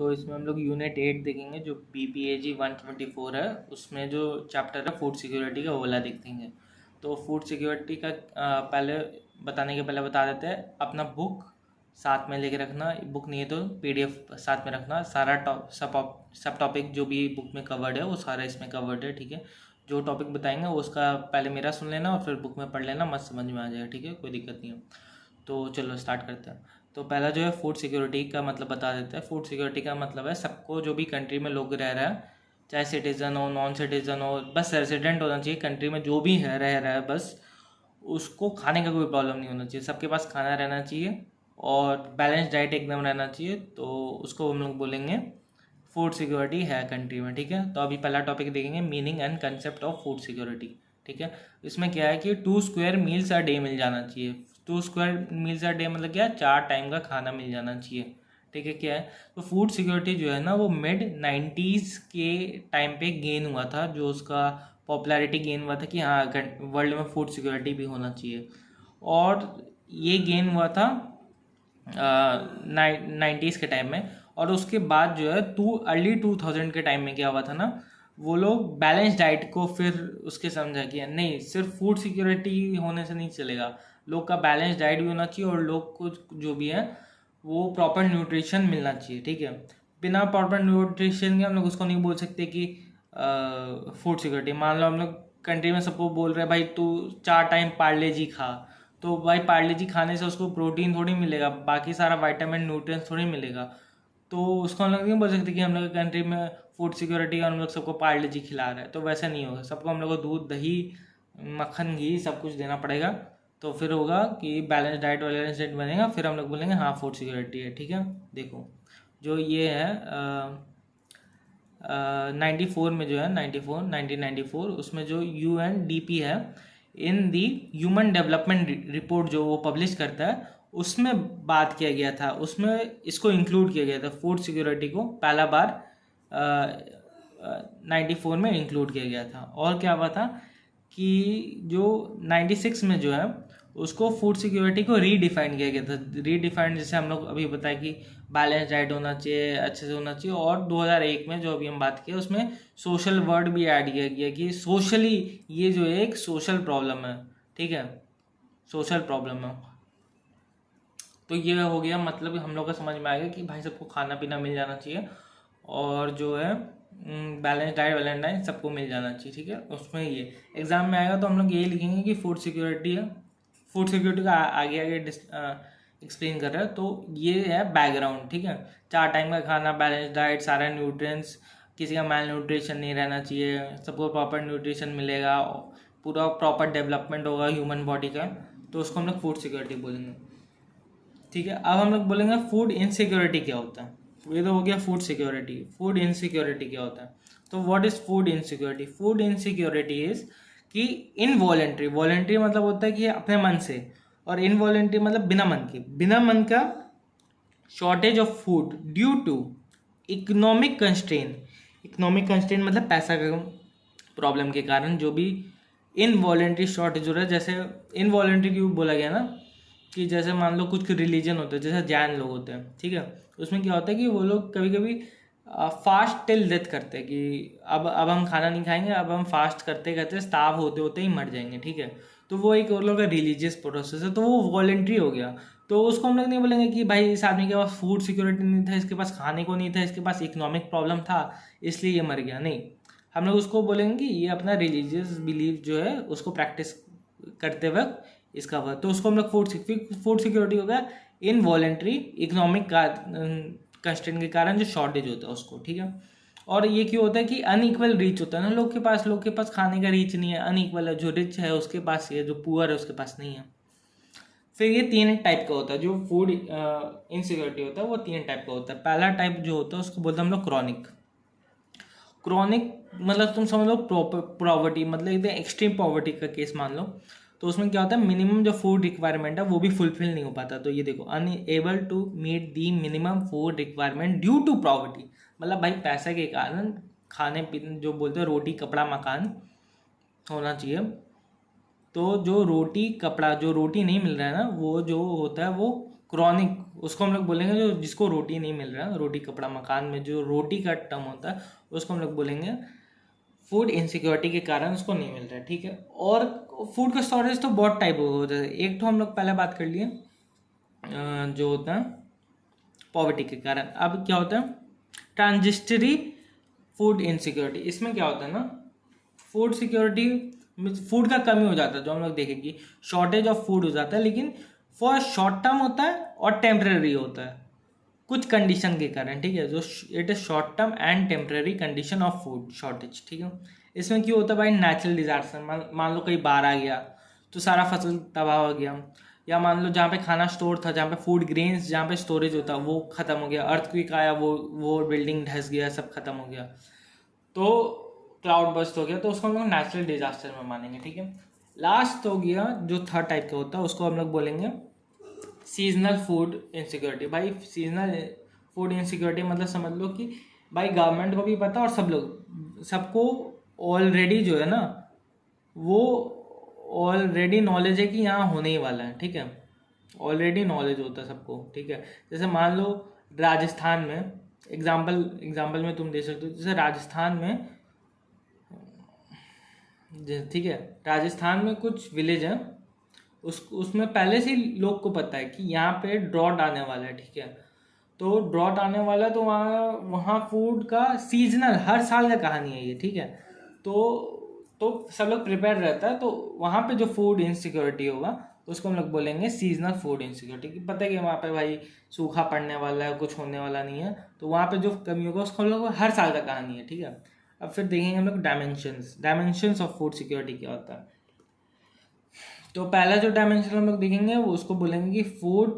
तो इसमें हम लोग यूनिट 8 देखेंगे जो BPAG 124 है, उसमें जो चैप्टर है फूड सिक्योरिटी का वो वाला देखेंगे। तो फूड सिक्योरिटी का पहले बताने के पहले बता देते हैं, अपना बुक साथ में लेके रखना, बुक नहीं है तो PDF साथ में रखना। सारा सब टॉपिक जो भी बुक में कवर्ड है वो सारा इसमें कवर्ड है, ठीक है। जो टॉपिक बताएंगे वो उसका पहले मेरा सुन लेना और फिर बुक में पढ़ लेना, मस्त समझ में आ जाएगा, ठीक है, कोई दिक्कत नहीं है। तो चलो स्टार्ट करते हैं। तो पहला जो है फूड सिक्योरिटी का मतलब बता देते हैं। फूड सिक्योरिटी का मतलब है सबको, जो भी कंट्री में लोग रह रहा है, चाहे सिटीज़न हो नॉन सिटीज़न हो, बस रेजिडेंट होना चाहिए कंट्री में, जो भी है रह रहा है बस उसको खाने का कोई प्रॉब्लम नहीं होना चाहिए, सबके पास खाना रहना चाहिए और बैलेंस डाइट एकदम रहना चाहिए। तो उसको हम लोग बोलेंगे फूड सिक्योरिटी है कंट्री में, ठीक है। तो अभी पहला टॉपिक देखेंगे, meaning and concept of food security, ठीक है। इसमें क्या है कि 2 square meals a day meal जाना चाहिए। 2 स्क्वायर मील्स अ डे मतलब क्या, 4 टाइम का खाना मिल जाना चाहिए, ठीक है। क्या है, तो फूड सिक्योरिटी जो है ना वो मिड 90s के टाइम पे गेन हुआ था, जो उसका पॉपुलैरिटी गेन हुआ था कि हाँ वर्ल्ड में फूड सिक्योरिटी भी होना चाहिए। और ये गेन हुआ था 90s के टाइम में। और उसके बाद जो है अर्ली 2000 के टाइम में क्या हुआ था ना, वो लोग बैलेंस डाइट को फिर उसके समझा कि नहीं सिर्फ फूड सिक्योरिटी होने से नहीं चलेगा, लोग का बैलेंस डाइट भी होना चाहिए और लोग को जो भी है वो प्रॉपर न्यूट्रिशन मिलना चाहिए, ठीक है। बिना प्रॉपर न्यूट्रिशन के हम लोग उसको नहीं बोल सकते कि फूड सिक्योरिटी। मान लो हम लोग कंट्री में सबको बोल रहे हैं भाई तू 4 टाइम पार्ले जी खा, तो भाई पार्ले जी खाने से उसको प्रोटीन थोड़ी मिलेगा, बाकी सारा विटामिन न्यूट्रिएंट्स थोड़ी मिलेगा। तो उसको हम लोग नहीं बोल सकते कि हम लोग कंट्री में फूड सिक्योरिटी और हम लोग सबको पार्ले जी खिला रहे हैं, तो वैसा नहीं होगा। सबको हम लोग को दूध दही मक्खन घी सब कुछ देना पड़ेगा, तो फिर होगा कि बैलेंस डाइट बनेगा, फिर हम लोग बोलेंगे हाँ फूड सिक्योरिटी है, ठीक है। देखो जो ये है 94 में जो है 1994 उसमें जो UNDP है, इन दी ह्यूमन डेवलपमेंट रिपोर्ट जो वो पब्लिश करता है, उसमें बात किया गया था, उसमें इसको इंक्लूड किया गया था फूड सिक्योरिटी को पहला बार 94 में इंक्लूड किया गया था। और क्या हुआ था कि जो 96 में जो है उसको फूड सिक्योरिटी को रीडिफाइन किया गया था। रीडिफाइन जैसे हम लोग अभी बताया कि बैलेंस डाइट होना चाहिए, अच्छे से होना चाहिए। और 2001 में जो अभी हम बात किए उसमें सोशल वर्ड भी ऐड किया गया कि सोशली ये जो एक सोशल प्रॉब्लम है, ठीक है, सोशल प्रॉब्लम है। तो ये हो गया, मतलब हम लोग का समझ में आ गया कि भाई सबको खाना पीना मिल जाना चाहिए और जो है बैलेंस डाइट वैलेंटाइन सबको मिल जाना चाहिए, ठीक है। उसमें ये एग्जाम में आएगा तो हम लोग यही लिखेंगे कि फूड सिक्योरिटी है। फूड सिक्योरिटी का आगे आगे एक्सप्लेन कर रहा है। तो ये है बैकग्राउंड, ठीक है। 4 टाइम का खाना, बैलेंस डाइट, सारे न्यूट्रिएंट्स, किसी का माल न्यूट्रिशन नहीं रहना चाहिए, सबको प्रॉपर न्यूट्रिशन मिलेगा, पूरा प्रॉपर डेवलपमेंट होगा ह्यूमन बॉडी का, तो उसको हम लोग फूड सिक्योरिटी बोलेंगे, ठीक है। अब हम लोग बोलेंगे फूड इनसिक्योरिटी क्या होता है। ये तो हो गया फूड सिक्योरिटी। फूड इनसिक्योरिटी क्या होता है, तो what is food insecurity? Food insecurity is कि इनवॉलेंट्री, वॉलेंट्री मतलब होता है कि अपने मन से, और इनवॉलेंट्री मतलब बिना मन के, बिना मन का shortage of food due to economic constraint. Economic constraint मतलब पैसा का प्रॉब्लम के कारण जो भी इनवॉलेंट्री शॉर्टेज हो रहा है। जैसे इनवॉलेंट्री क्यों बोला गया ना, कि जैसे मान लो कुछ रिलीजन होते हैं, जैसे जैन लोग होते हैं, ठीक है, उसमें क्या होता है कि वो लोग कभी कभी फास्ट टिल डेथ करते हैं कि अब हम खाना नहीं खाएंगे, अब हम फास्ट करते करते स्टाव होते होते ही मर जाएंगे, ठीक है। तो वो एक वो लोग का रिलीजियस प्रोसेस है, तो वो वॉलेंट्री हो गया। तो उसको हम लोग नहीं बोलेंगे कि भाई इस आदमी के पास फूड सिक्योरिटी नहीं था, इसके पास खाने को नहीं था, इसके पास इकोनॉमिक प्रॉब्लम था इसलिए ये मर गया, नहीं। हम लोग उसको बोलेंगे कि ये अपना रिलीजियस बिलीफ जो है उसको प्रैक्टिस करते वक्त इसका हुआ, तो उसको हम लोग फूड सिक्योरिटी हो गया इनवॉलेंट्री इकोनॉमिक कंस्ट्रेंट के कारण जो शॉर्टेज होता है उसको, ठीक है। और ये क्यों होता है कि अनइक्वल रीच होता है ना, लोग के पास खाने का रीच नहीं है, अनइक्वल है, जो रिच है उसके पास ही है, जो पुअर है उसके पास नहीं है। फिर ये 3 टाइप का होता है, जो फूड इनसिक्योरिटी होता है वो 3 टाइप का होता है। पहला टाइप जो होता है उसको बोलते हैं हम लोग क्रॉनिक। क्रॉनिक मतलब तुम समझ लो पॉवर्टी, मतलब एकदम एक्सट्रीम पॉवर्टी का केस मान लो, तो उसमें क्या होता है मिनिमम जो फूड रिक्वायरमेंट है वो भी फुलफिल नहीं हो पाता। तो ये देखो, unable to meet the minimum food requirement due to poverty, मतलब भाई पैसे के कारण खाने पीने, जो बोलते हैं रोटी कपड़ा मकान होना चाहिए। तो जो रोटी कपड़ा, जो रोटी नहीं मिल रहा है ना, वो जो होता है वो क्रॉनिक उसको हम लोग बोलेंगे जो जिसको रोटी नहीं मिल रहा, रोटी कपड़ा मकान में जो रोटी का टर्म होता है उसको हम लोग बोलेंगे फूड इनसिक्योरिटी के कारण उसको नहीं मिल रहा है, ठीक है। और फूड का स्टोरेज तो बहुत टाइप होता है। एक तो हम लोग पहले बात कर लिए जो होता है पॉवर्टी के कारण। अब क्या होता है ट्रांजिस्टरी फूड इनसिक्योरिटी। इसमें क्या होता है ना, फूड सिक्योरिटी फूड का कमी हो जाता है, जो हम लोग देखेंगे शॉर्टेज ऑफ फूड हो जाता है, लेकिन फॉर शॉर्ट टर्म होता है और टेम्पररी होता है कुछ कंडीशन के कारण, ठीक है। जो it is short term and temporary condition of food shortage, ठीक है। इसमें क्यों होता है भाई, नेचुरल डिजास्टर, मान लो कहीं बाढ़ आ गया तो सारा फसल तबाह हो गया, या मान लो जहाँ पे खाना स्टोर था, जहाँ पे फूड ग्रेन्स जहाँ पे स्टोरेज होता वो खत्म हो गया, अर्थक्वेक आया वो बिल्डिंग धस गया, सब खत्म हो गया, तो क्लाउड बस्ट हो गया, तो उसको हम लोग नेचुरल डिजास्टर में मानेंगे, ठीक है। लास्ट हो गया जो थर्ड टाइप का होता है उसको हम लोग बोलेंगे सीजनल फूड इनसिक्योरिटी। भाई सीजनल फूड इनसिक्योरिटी मतलब समझ लो कि भाई गवर्नमेंट को भी पता और सबको ऑलरेडी जो है ना वो ऑलरेडी नॉलेज है कि यहाँ होने ही वाला है, ठीक है। ऑलरेडी नॉलेज होता है सबको, ठीक है। जैसे मान लो राजस्थान में एग्जाम्पल में तुम दे सकते हो, जैसे राजस्थान में, ठीक है, राजस्थान में कुछ विलेज है उसमें पहले से ही लोग को पता है कि यहाँ पे ड्रॉट आने वाला है, ठीक है। तो ड्रॉट आने वाला है तो वहाँ फूड का सीजनल हर साल का कहानी है ये, ठीक है। तो सब लोग प्रिपेयर रहता है, तो वहाँ पे जो फूड इनसिक्योरिटी होगा उसको हम लोग बोलेंगे सीजनल फूड इनसिक्योरिटी। कि पता है कि वहाँ पे भाई सूखा पड़ने वाला है, कुछ होने वाला नहीं है, तो वहाँ पे जो कमी होगा उसको हम लोग हर साल का कहानी है, ठीक है। अब फिर देखेंगे हम लोग डायमेंशंस ऑफ फूड सिक्योरिटी क्या होता है। तो पहला जो डायमेंशन हम लोग देखेंगे वो उसको बोलेंगे कि फूड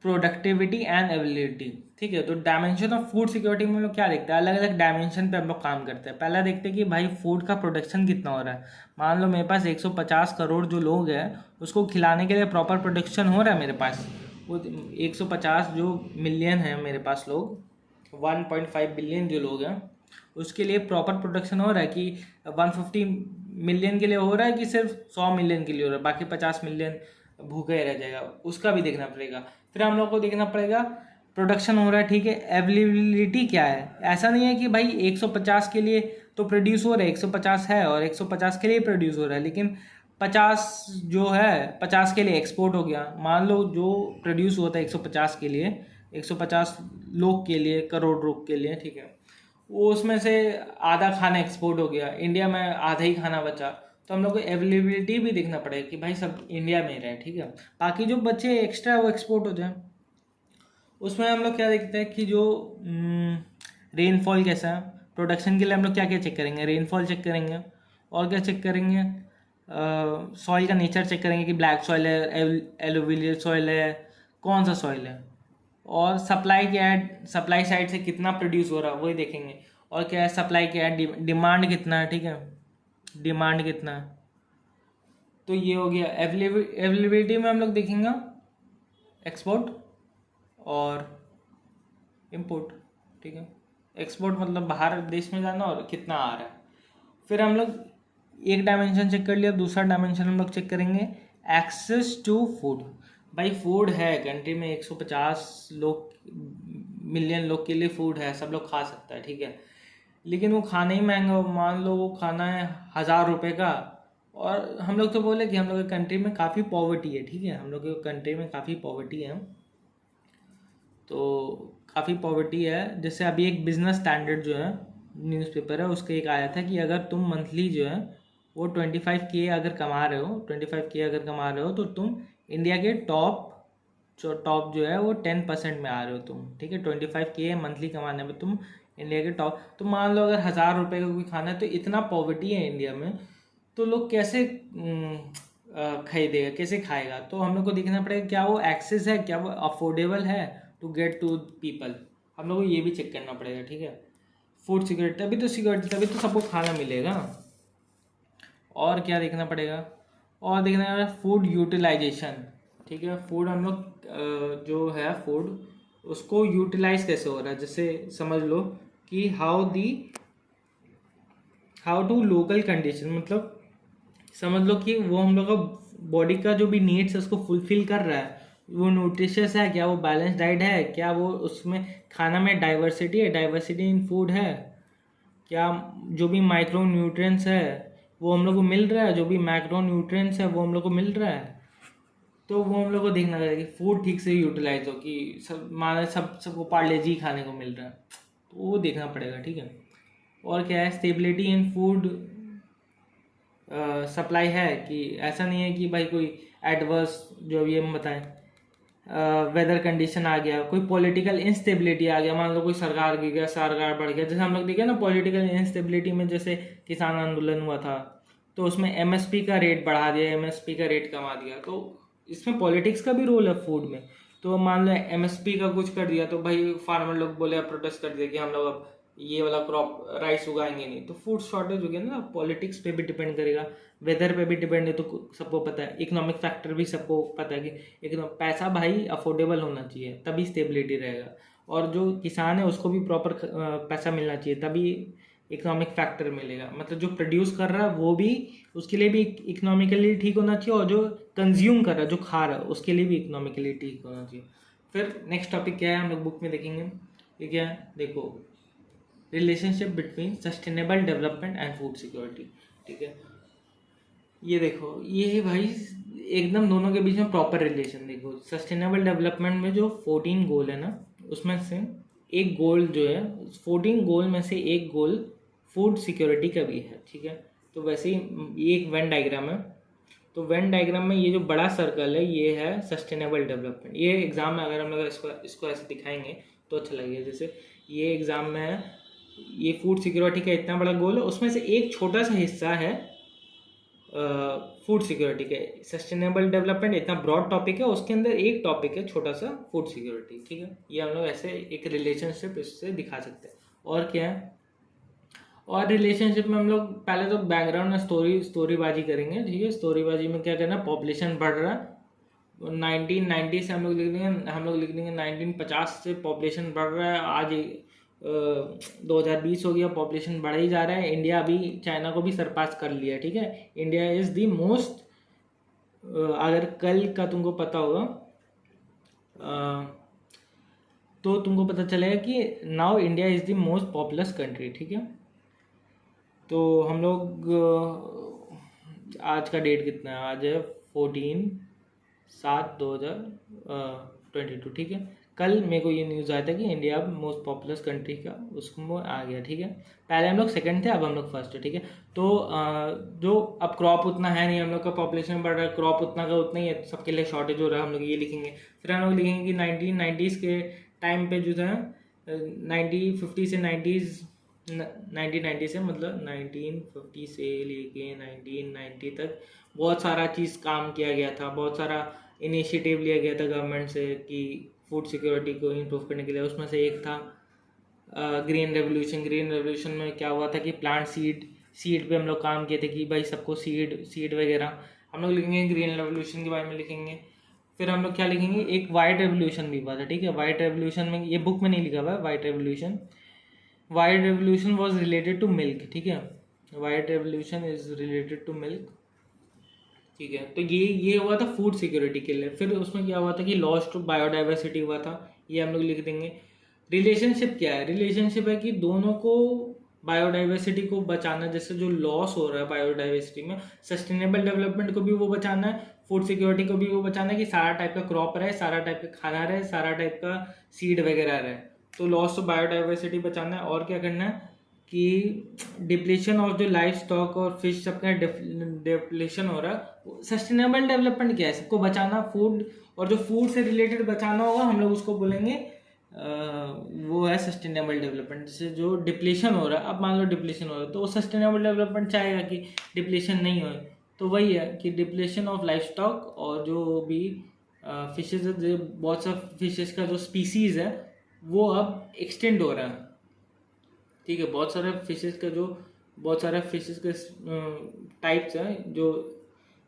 प्रोडक्टिविटी एंड अवेलेबिलिटी, ठीक है। तो डायमेंशन ऑफ फूड सिक्योरिटी में हम लोग क्या देखते हैं, अलग अलग डायमेंशन पे हम लोग काम करते हैं। पहला देखते हैं कि भाई फूड का प्रोडक्शन कितना हो रहा है। मान लो मेरे पास 150 करोड़ जो लोग हैं उसको खिलाने के लिए प्रॉपर प्रोडक्शन हो रहा है मेरे पास, वो 150 जो मिलियन है मेरे पास लोग, 1.5 बिलियन जो लोग हैं उसके लिए प्रॉपर प्रोडक्शन हो रहा है कि 150 मिलियन के लिए हो रहा है कि सिर्फ 100 मिलियन के लिए हो रहा है, बाकी 50 मिलियन भूखे रह जाएगा, उसका भी देखना पड़ेगा। फिर हम लोग को देखना पड़ेगा प्रोडक्शन हो रहा है, ठीक है, अवेलेबिलिटी क्या है। ऐसा नहीं है कि भाई 150 के लिए तो प्रोड्यूस हो रहा है, 150 है और 150 के लिए प्रोड्यूस हो रहा है, लेकिन 50 जो है 50 के लिए एक्सपोर्ट हो गया। मान लो जो प्रोड्यूस होता है 150 के लिए, 150 लोग के लिए, करोड़ लोग के लिए, ठीक है, वो उसमें से आधा खाना एक्सपोर्ट हो गया, इंडिया में आधा ही खाना बचा, तो हम लोग को अवेलेबिलिटी भी देखना पड़ेगा कि भाई सब इंडिया में ही रहे, ठीक है। बाकी जो बचे एक्स्ट्रा वो एक्सपोर्ट हो जाए। उसमें हम लोग क्या देखते हैं कि जो रेनफॉल कैसा है, प्रोडक्शन के लिए हम लोग क्या क्या चेक करेंगे, रेनफॉल चेक करेंगे, और क्या चेक करेंगे, सॉइल का नेचर चेक करेंगे कि ब्लैक सॉइल है, एलुवियल सॉइल है, कौन सा सॉइल है, और सप्लाई क्या है, सप्लाई साइड से कितना प्रोड्यूस हो रहा है वही देखेंगे, और क्या है सप्लाई क्या है, डिमांड कितना है, ठीक है, डिमांड कितना है। तो ये हो गया अवेलेबिलिटी में हम लोग देखेंगे एक्सपोर्ट और इंपोर्ट, ठीक है। एक्सपोर्ट मतलब बाहर देश में जाना और कितना आ रहा है। फिर हम लोग एक डायमेंशन चेक कर लिया, दूसरा डायमेंशन हम लोग चेक करेंगे एक्सेस टू फूड। भाई फूड है कंट्री में, 150 मिलियन लोग के लिए फूड है, सब लोग खा सकता है, ठीक है, लेकिन वो खाना ही महंगा हो। मान लो वो खाना है 1000 रुपये का, और हम लोग तो बोले कि हम लोग के कंट्री में काफ़ी पॉवर्टी है, ठीक है, हम लोग के कंट्री में काफ़ी पॉवर्टी है, तो काफ़ी पॉवर्टी है। जैसे अभी एक बिजनेस स्टैंडर्ड जो है न्यूज़पेपर है उसका एक आया था कि अगर तुम मंथली जो है वो 25K अगर कमा रहे हो, 25K अगर कमा रहे हो तो तुम इंडिया के टॉप जो है वो 10% में आ रहे हो तुम, ठीक है। 25K मंथली कमाने में तुम इंडिया के टॉप। तो मान लो अगर 1000 रुपये का कोई खाना है, तो इतना पॉवर्टी है इंडिया में, तो लोग कैसे खरीदेगा, कैसे खाएगा। तो हम लोग को देखना पड़ेगा क्या वो एक्सेस है, क्या वो अफोर्डेबल है टू गेट टू पीपल। हम लोग को ये भी चेक करना पड़ेगा, ठीक है। फूड सिक्योरिटी तभी तो सबको खाना मिलेगा। और क्या देखना पड़ेगा, और देखना पड़ेगा फूड यूटिलाइजेशन, ठीक है। फूड हम लोग जो है फूड उसको यूटिलाइज कैसे हो रहा है। जैसे समझ लो कि हाउ टू लोकल कंडीशन, मतलब समझ लो कि वो हम लोग का बॉडी का जो भी नीड्स है उसको फुलफिल कर रहा है, वो न्यूट्रिशियस है क्या, वो बैलेंस डाइट है क्या, वो उसमें खाना में डाइवर्सिटी है, डाइवर्सिटी इन फूड है क्या, जो भी माइक्रो न्यूट्रिएंट्स है वो हम लोग को मिल रहा है, जो भी मैक्रो न्यूट्रिएंट्स है वो हम लोग को मिल रहा है। तो वो हम लोग को देखना चाहिए कि फूड ठीक से यूटिलाइज हो, कि सब माने सबको पार्ले जी खाने को मिल रहा है, तो वो देखना पड़ेगा, ठीक है। और क्या है, स्टेबिलिटी इन फूड सप्लाई है, कि ऐसा नहीं है कि भाई कोई एडवर्स जो अभी हम बताएं वेदर कंडीशन आ गया, कोई पॉलिटिकल इंस्टेबिलिटी आ गया, मान लो कोई सरकार गिर गया, सरकार बढ़ गया, जैसे हम लोग देखे ना पॉलिटिकल इंस्टेबिलिटी में, जैसे किसान आंदोलन हुआ था तो उसमें एमएसपी का रेट बढ़ा दिया, एमएसपी का रेट कमा दिया, तो इसमें पॉलिटिक्स का भी रोल है फूड में। तो मान लो एमएसपी का कुछ कर दिया तो भाई फार्मर लोग बोले, प्रोटेस्ट कर दिया कि हम लोग अब ये वाला क्रॉप राइस उगाएंगे नहीं, तो फूड शॉर्टेज हो गया ना। पॉलिटिक्स पे भी डिपेंड करेगा, वेदर पे भी डिपेंड है, तो सबको पता है, इकोनॉमिक फैक्टर भी सबको पता है कि एकदम पैसा भाई अफोर्डेबल होना चाहिए तभी स्टेबिलिटी रहेगा, और जो किसान है उसको भी प्रॉपर पैसा मिलना चाहिए तभी इकोनॉमिक फैक्टर मिलेगा, मतलब जो प्रोड्यूस कर रहा है वो भी, उसके लिए भी इकोनॉमिकली ठीक होना चाहिए, और जो कंज्यूम कर रहा है, जो खा रहा है, उसके लिए भी इकोनॉमिकली ठीक होना चाहिए। फिर नेक्स्ट टॉपिक क्या है हम लोग बुक में देखेंगे, ये क्या है, देखो, relationship between sustainable development and food security, ठीक है। ये देखो, ये भाई एकदम दोनों के बीच में प्रॉपर रिलेशन। देखो, सस्टेनेबल डेवलपमेंट में जो 14 गोल है ना, उसमें से एक गोल जो है, 14 गोल में से एक गोल फूड सिक्योरिटी का भी है, ठीक है। तो वैसे ही ये एक वेन डायग्राम है, तो वेन डायग्राम में ये जो बड़ा सर्कल है ये है सस्टेनेबल डेवलपमेंट। ये एग्जाम में अगर हम लोग इसको ऐसे दिखाएंगे तो अच्छा लगेगा, जैसे ये एग्जाम में है, ये फूड सिक्योरिटी का इतना बड़ा गोल है, उसमें से एक छोटा सा हिस्सा है फूड सिक्योरिटी के। सस्टेनेबल डेवलपमेंट इतना ब्रॉड टॉपिक है, उसके अंदर एक टॉपिक है छोटा सा फूड सिक्योरिटी, ठीक है। ये हम लोग ऐसे एक रिलेशनशिप इससे दिखा सकते हैं। और क्या है, और रिलेशनशिप में हम लोग पहले तो बैकग्राउंड में स्टोरीबाजी करेंगे, ठीक है। स्टोरीबाजी में क्या करना, पॉपुलेशन बढ़ रहा है, 1990 से हम लोग लिख देंगे 1950 से पॉपुलेशन बढ़ रहा है, आज 2020 हो गया, पॉपुलेशन बढ़ ही जा रहा है। इंडिया अभी चाइना को भी सरपास कर लिया, ठीक है। इंडिया इज़ द मोस्ट, अगर कल का तुमको पता होगा तो तुमको पता चलेगा कि now India is the most populous country, ठीक है। तो हम लोग आज का डेट कितना है, आज है 14/7/2022, ठीक है। कल मेरे को ये न्यूज़ आया था कि इंडिया अब मोस्ट पॉपुलस कंट्री का उसको आ गया, ठीक है। पहले हम लोग सेकंड थे, अब हम लोग फर्स्ट है, ठीक है। तो जो अब क्रॉप उतना है नहीं, हम लोग का पॉपुलेशन बढ़ रहा है, क्रॉप उतना का उतना ही है, सबके लिए शॉर्टेज हो रहा है, हम लोग ये लिखेंगे। फिर हम लोग लिखेंगे कि 1990s के टाइम पे जो था 1950 से 1990 से, मतलब 1950 से लेके 1990 तक बहुत सारा चीज़ काम किया गया था, बहुत सारा इनिशिएटिव लिया गया था गवर्नमेंट से कि फूड सिक्योरिटी को इम्प्रूव करने के लिए। उसमें से एक था ग्रीन रेवोल्यूशन। ग्रीन रेवोल्यूशन में क्या हुआ था कि प्लांट सीड पे हम लोग काम किए थे कि भाई सबको सीड वगैरह हम लोग लिखेंगे, ग्रीन रेवोल्यूशन के बारे में लिखेंगे। फिर हम लोग क्या लिखेंगे, एक वाइट रेवोल्यूशन भी हुआ था, ठीक है। वाइट रेवोल्यूशन में, ये बुक में नहीं लिखा हुआ है white revolution was related to milk, ठीक है। White revolution is related to milk, ठीक है। तो ये हुआ था फूड सिक्योरिटी के लिए। फिर उसमें क्या हुआ था कि लॉस टू बायोडाइवर्सिटी हुआ था, ये हम लोग लिख देंगे। रिलेशनशिप क्या है, रिलेशनशिप है कि दोनों को बायोडाइवर्सिटी को बचाना, जैसे जो लॉस हो रहा है बायोडाइवर्सिटी में, सस्टेनेबल डेवलपमेंट को भी वो बचाना है, फूड सिक्योरिटी को भी वो बचाना है कि सारा टाइप का क्रॉप रहे, सारा टाइप का खाना रहे, सारा टाइप का सीड वगैरह रहे। तो लॉस ऑफ बायोडाइवर्सिटी बचाना है। और क्या करना है कि डिप्लीशन ऑफ जो लाइफ स्टॉक और फिश सबका डिप्लीशन हो रहा है। सस्टेनेबल डेवलपमेंट क्या है, सबको बचाना फूड, और जो फूड से रिलेटेड बचाना होगा हम लोग उसको बोलेंगे वो है सस्टेनेबल डेवलपमेंट। जैसे जो डिप्लीशन हो रहा है, अब मान लो डिप्लीशन हो रहा है तो वो सस्टेनेबल डेवलपमेंट चाहेगा कि डिप्लीशन नहीं हो। तो वही है कि डिप्लीशन ऑफ लाइफ स्टॉक, और जो भी फिशेज, बहुत सा फिशेज का जो स्पीसीज है वो अब एक्सटेंड हो रहा है, ठीक है। बहुत सारे फिशेज के टाइप्स हैं, जो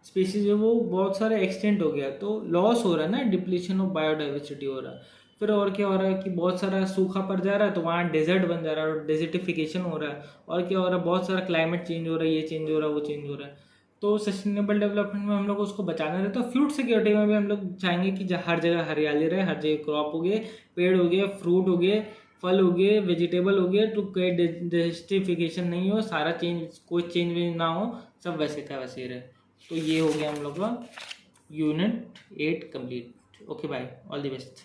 स्पीसीज है वो बहुत सारे एक्सटेंट हो गया, तो लॉस हो रहा है ना, डिप्लीशन ऑफ बायोडाइवर्सिटी हो रहा है। फिर और क्या हो रहा है कि बहुत सारा सूखा पड़ जा रहा है तो वहाँ डेजर्ट बन जा रहा है, डेजर्टिफिकेशन हो रहा है। और क्या हो रहा है, बहुत सारा क्लाइमेट चेंज हो रहा है, ये चेंज हो रहा है, वो चेंज हो रहा है। तो सस्टेनेबल डेवलपमेंट में हम लोग उसको बचाना रहता है। फ्रूट सिक्योरिटी में भी हम लोग चाहेंगे कि हर जगह हरियाली रहे, हर जगह क्रॉप उगे, पेड़ उगे, फ्रूट उगे, फल उगे, वेजिटेबल उगे, तो कोई डिस्टिफिकेशन नहीं हो, सारा चेंज, कोई चेंज वेंज ना हो, सब वैसे का वैसे ही रहे। तो ये हो गया हम लोग का यूनिट 8 कंप्लीट। Okay bye, all the best.